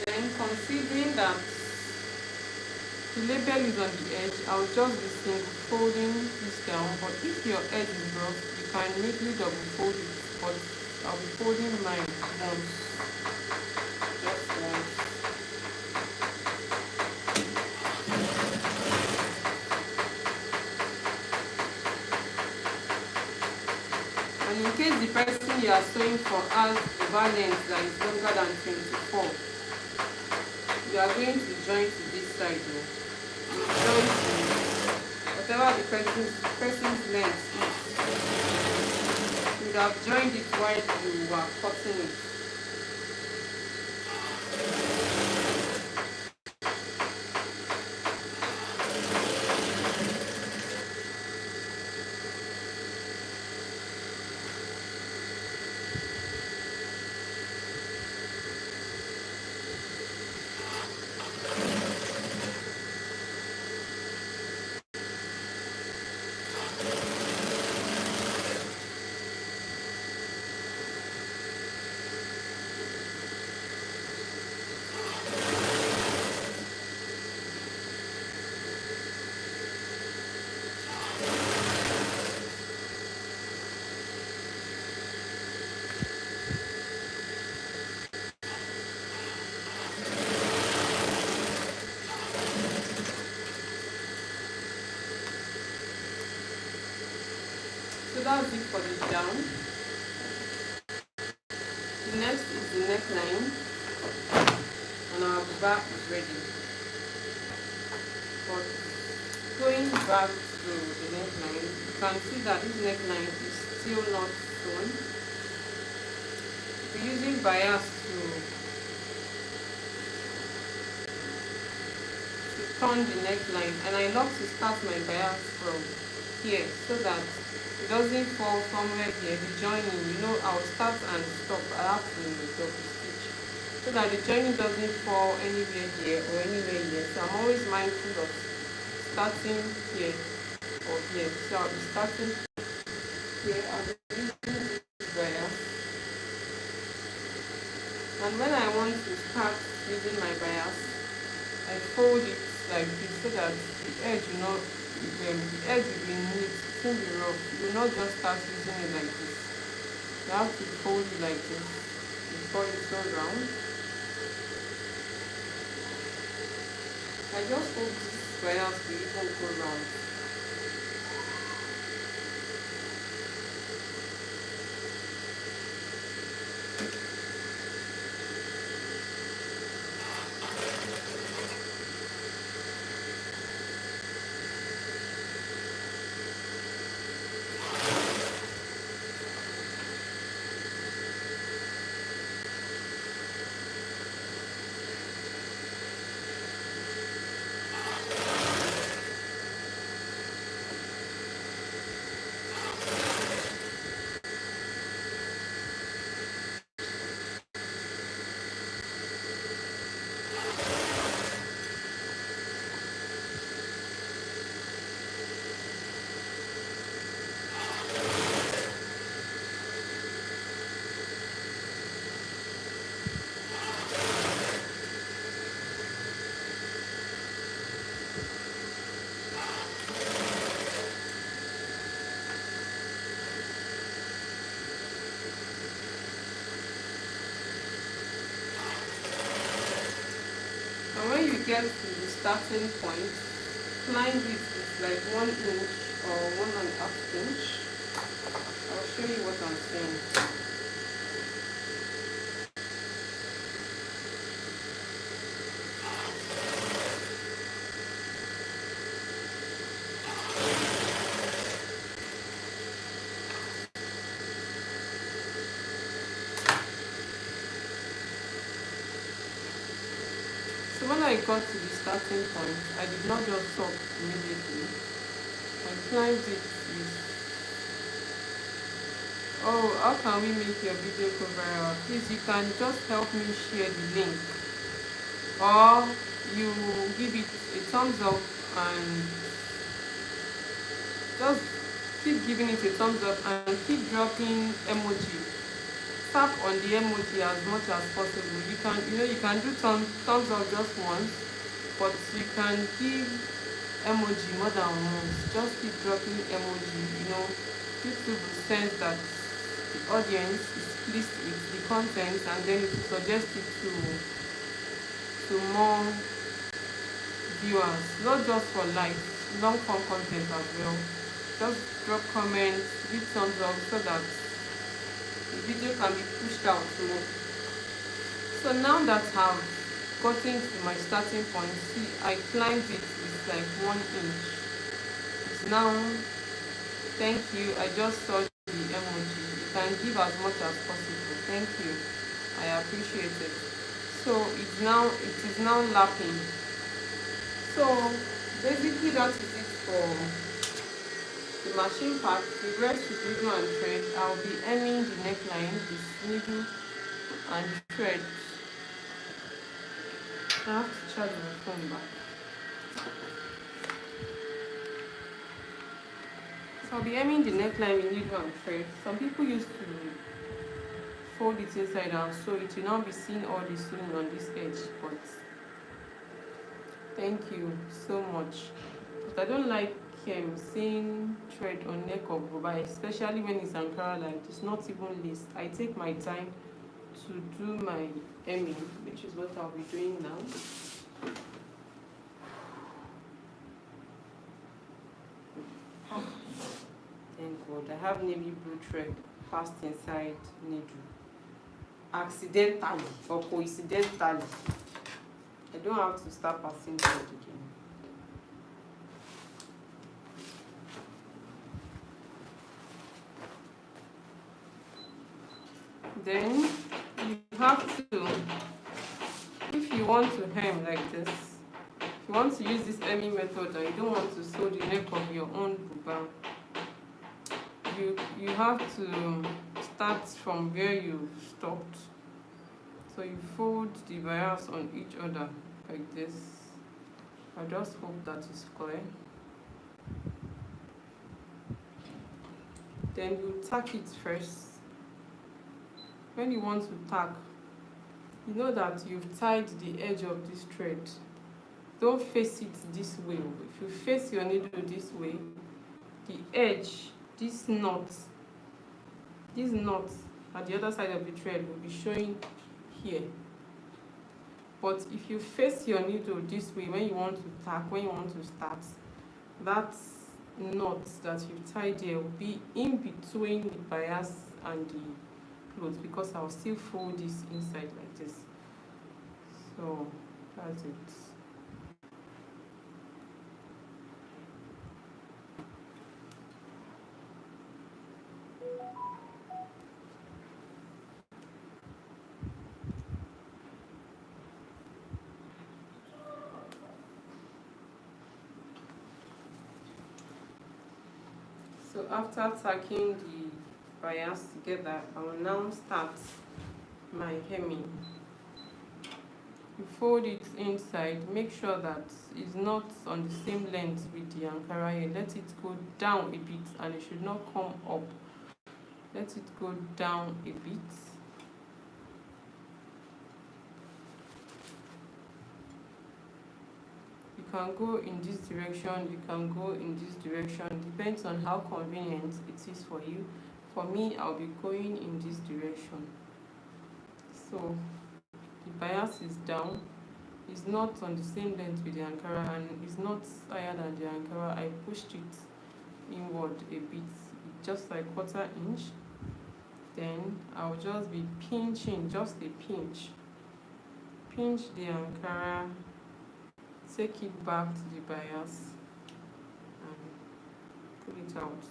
Then considering that the label is on the edge, I'll just be single folding this down. But if your edge is rough, you can neatly double fold it. But I'll be folding mine once, just once. And in case the person you are sewing for has a length that is longer than 24, you are going to join to this side though. You join to whatever the person's length is. You would have joined it while you were cutting it. So that's it for the down. The next is the neckline, and our back is ready. But going back to the neckline, you can see that this neckline is still not sewn. We're using bias to turn the neckline, and I love to start my bias from here so that it doesn't fall somewhere here. The joining, I'll start and stop. I have to double stitch so that the joining doesn't fall anywhere here or anywhere here. So I'm always mindful of starting here or here. So I'll be starting here. I'll be using this bias, and when I want to start using my bias, I fold it like this so that the edge will be neat, it won't be rough. You will not just start using it like this. You have to fold it like this before you sew round. I just hope this bias will even go round. And when you get to the starting point, Climb it with like 1 inch or 1.5 inch. I'll show you what I'm saying. So when I got to the starting point, I did not just stop immediately. I climbed it with, oh, how can we make your video go viral? Please, you can just help me share the link, or you give it a thumbs up and just keep giving it a thumbs up and keep dropping emoji. Tap on the emoji as much as possible. You can do thumbs up just once, but you can give emoji more than once. Just keep dropping emoji. YouTube will sense that the audience is pleased with the content, and then it will suggest it to more viewers, not just for likes, long form content as well. Just drop comments, give thumbs up so that the video can be pushed out more. So now that I've gotten to my starting point, see, I climbed it with like 1 inch. It's now, thank you, I just saw the emoji. You can give as much as possible. Thank you, I appreciate it. So it is now lapping. So basically that is it for the machine part. The rest is needle and thread. I'll be hemming the neckline with needle and thread. I have to charge my phone back. So I'll be hemming the neckline with needle and thread. Some people used to fold it inside and sew it. You now be seeing all the sewing on this edge, but thank you so much. But I don't like seeing thread on neck of Buba, especially when it's Ankara like this, not even lace. I take my time to do my hemming, which is what I'll be doing now. Thank God, I have navy blue thread passed inside needle. Accidentally or coincidentally. I don't have to start passing thread again. Then you have to, if you want to hem like this, if you want to use this hemming method and you don't want to sew the neck of your own Buba, you have to start from where you stopped. So you fold the bias on each other like this. I just hope that is clear. Then you tack it first. When you want to tack, you know that you've tied the edge of this thread. Don't face it this way. If you face your needle this way, the edge, this knot at the other side of the thread will be showing here. But if you face your needle this way, when you want to tack, when you want to start, that knot that you've tied here will be in between the bias and the clothes, because I'll still fold this inside like this. So that's it. So after tacking the bias together, I will now start my hemming. You fold it inside, make sure that it's not on the same length with the Ankara here. Let it go down a bit, and it should not come up. Let it go down a bit. You can go in this direction, you can go in this direction, depends on how convenient it is for you. For me, I'll be going in this direction. So the bias is down. is not on the same length with the Ankara and is not higher than the Ankara, I pushed it inward a bit, just like 1/4 inch. Then I'll just be pinching, just a pinch. Pinch the Ankara, take it back to the bias and pull it out.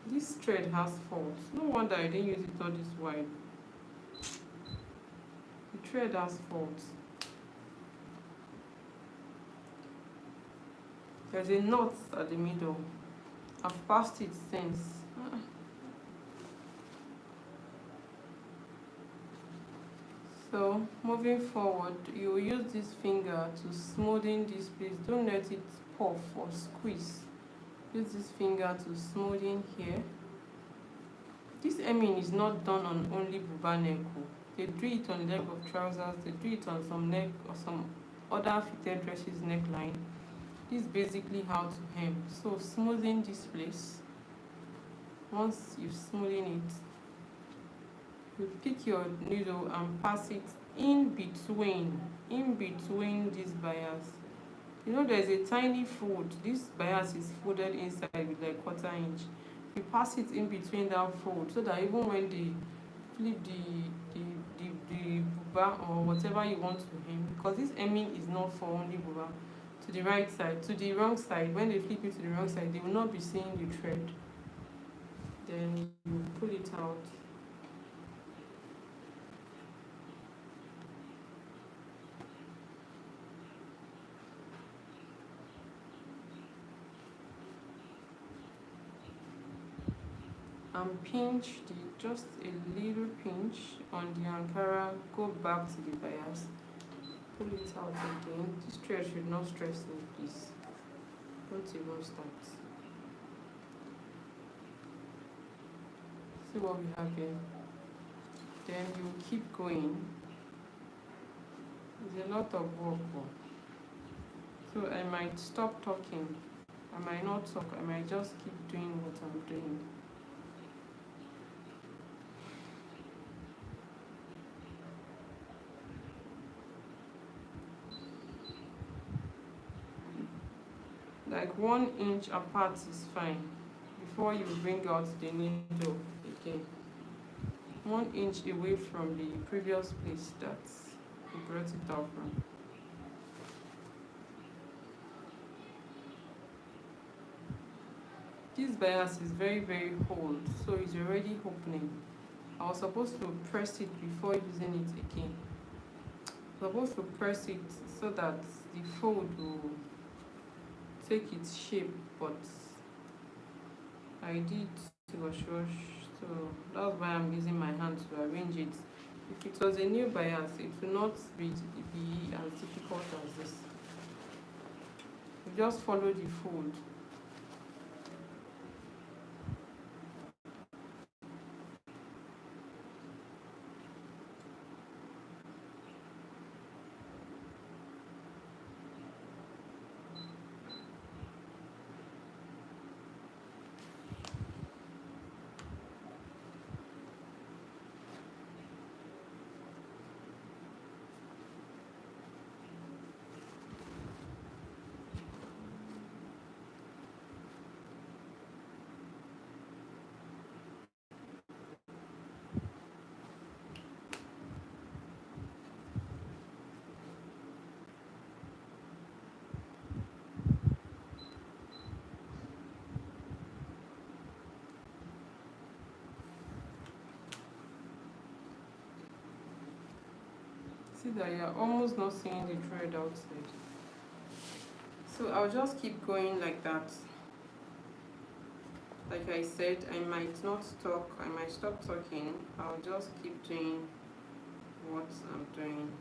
This thread has faults. No wonder I didn't use it all this wide. The thread has faults. There's a knot at the middle. I've passed it since. So moving forward, you will use this finger to smoothen this place. Don't let it puff or squeeze. Use this finger to smoothen here. This hemming is not done on only buba neck. They do it on leg of trousers. They do it on some neck or some other fitted dresses neckline. This is basically how to hem. So smoothing this place. Once you've smoothen it, you pick your needle and pass it in between these bias. You know there's a tiny fold. This bias is folded inside with like 1/4 inch. You pass it in between that fold so that even when they flip the buba or whatever you want to hem, because this hemming is not for only buba, to the right side, to the wrong side, when they flip it to the wrong side, they will not be seeing the thread. Then you pull it out. And pinch just a little pinch on the Ankara, go back to the bias, pull it out again. This thread should not stress me, please. Don't even start. See what we have here. Then you keep going. There's a lot of work. So I might stop talking. I might not talk. I might just keep doing what I'm doing. Like 1 inch apart is fine before you bring out the needle again. 1 inch away from the previous place that you brought it out from. This bias is very old, so it's already opening. I was supposed to press it before using it again. I was supposed to press it so that the fold will take its shape, but I did rush, so that's why I'm using my hand to arrange it. If it was a new bias, it will not be as difficult as this. You just follow the fold. See that you're almost not seeing the thread outside. So I'll just keep going like that. Like I said, I might not talk, I might stop talking. I'll just keep doing what I'm doing.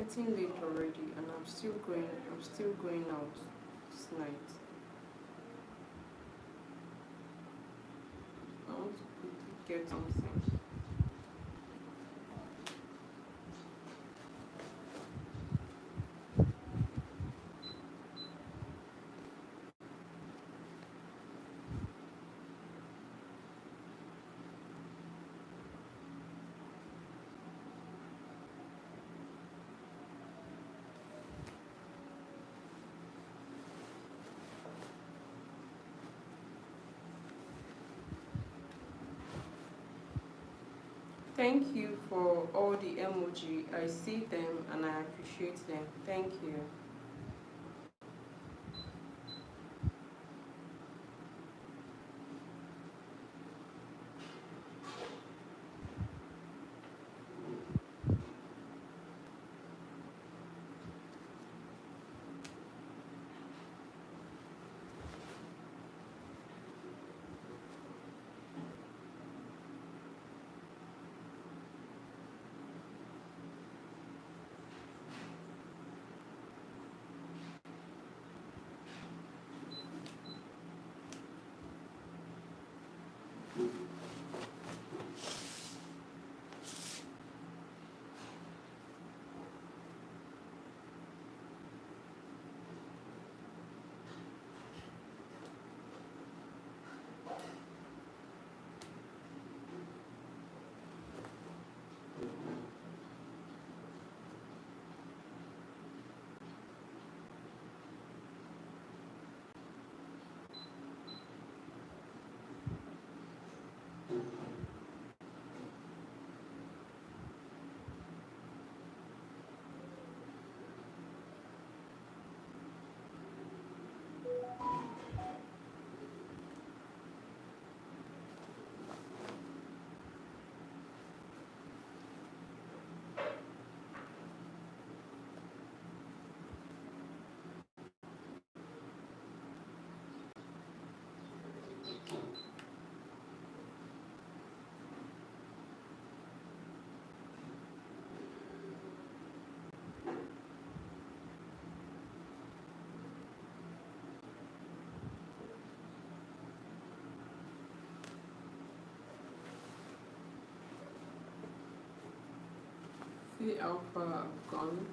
getting late already, and I'm still going. I'm still going out this night. I want to quickly get something. Thank you for all the emoji. I see them and I appreciate them. Thank you. See how far I've gone.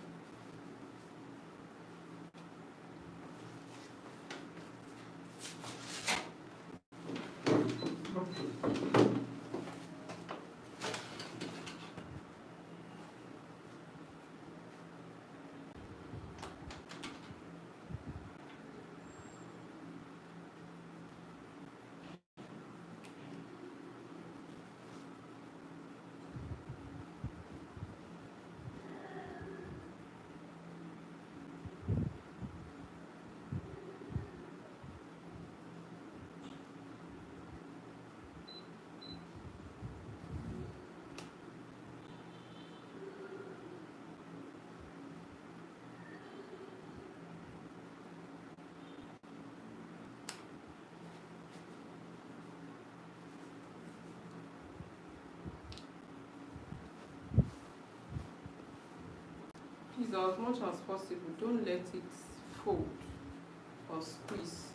Please, as much as possible, don't let it fold or squeeze.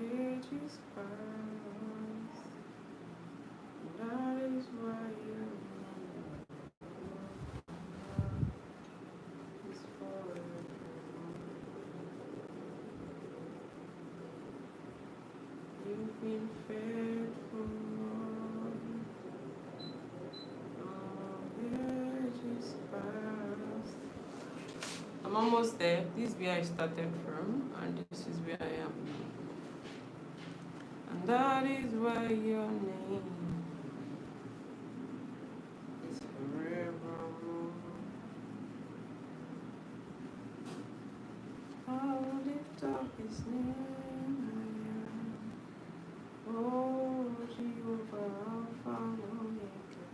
ages past. That is why you is forever. You've been faithful, Lord. Ages past. I'm almost there. This is where I started from, and this is where I am now. And that is why your name is forevermore. I'll lift up his name higher. Oh, Jehovah, Alpha and Omega.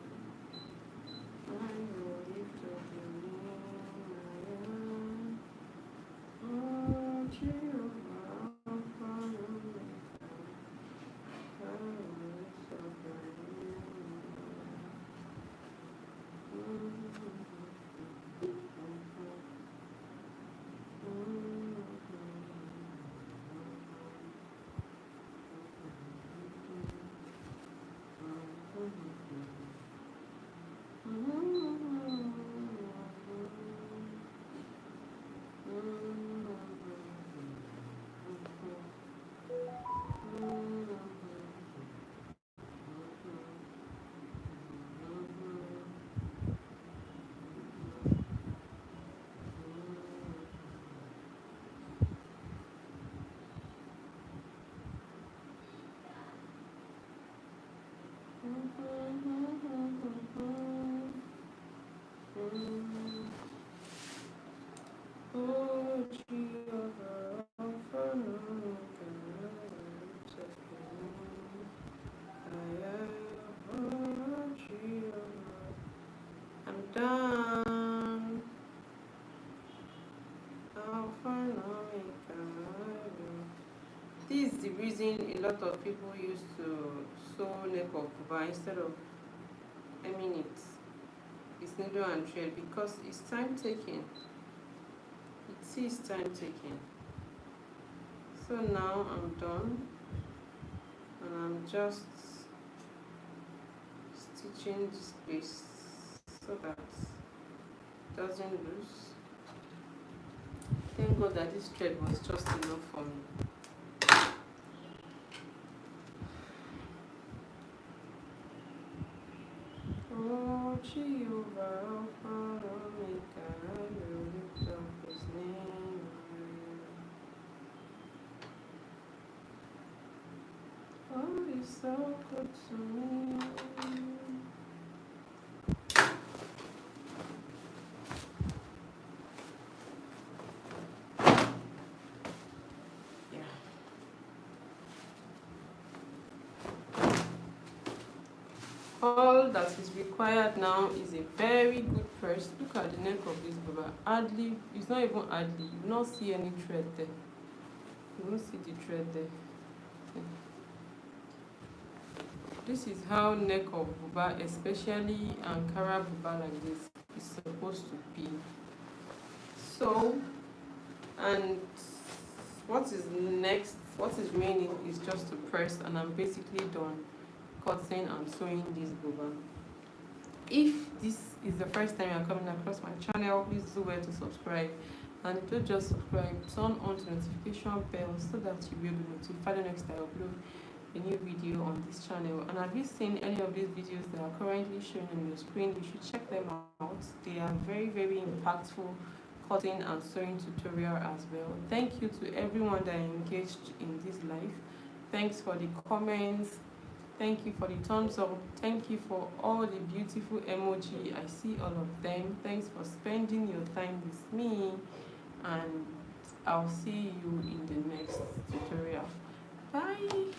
I will lift up your name higher. Oh, Jehovah, Alpha and Omega. I will lift up your name Oh, Jehovah, Alpha and Omega, oh, Jehovah, I'm done. Alpha and Omega. This is the reason a lot of people used to sew neck of Buba instead of hemming it. It's needle and thread because it's time taking. It is time taking. So now I'm done and I'm just stitching this place so that it doesn't lose. Thank God that this thread was just enough for me. Oh, Jehovah, Alpha and Omega, I will lift up his name. Oh, he's so good to me. Yeah. All that is required now is a very good purse. Look at the neck of this Buba. Hardly, it's not even hardly. You will not see any thread there. You won't see the thread there. This is how neck of Buba, especially Ankara Buba like this, is supposed to be. So, and what is next, what is remaining is just to press, and I'm basically done cutting and sewing this Buba. If this is the first time you're coming across my channel, please do well to subscribe, and if you just subscribe, turn on the notification bell so that you'll be able to notify the next time I upload a new video on this channel. And have you seen any of these videos that are currently showing on your screen? You should check them out. They are very, very impactful cutting and sewing tutorial as well. Thank you to everyone that engaged in this live. Thanks for the comments. Thank you for the thumbs up. Thank you for all the beautiful emoji. I see all of them. Thanks for spending your time with me, and I'll see you in the next tutorial. Bye.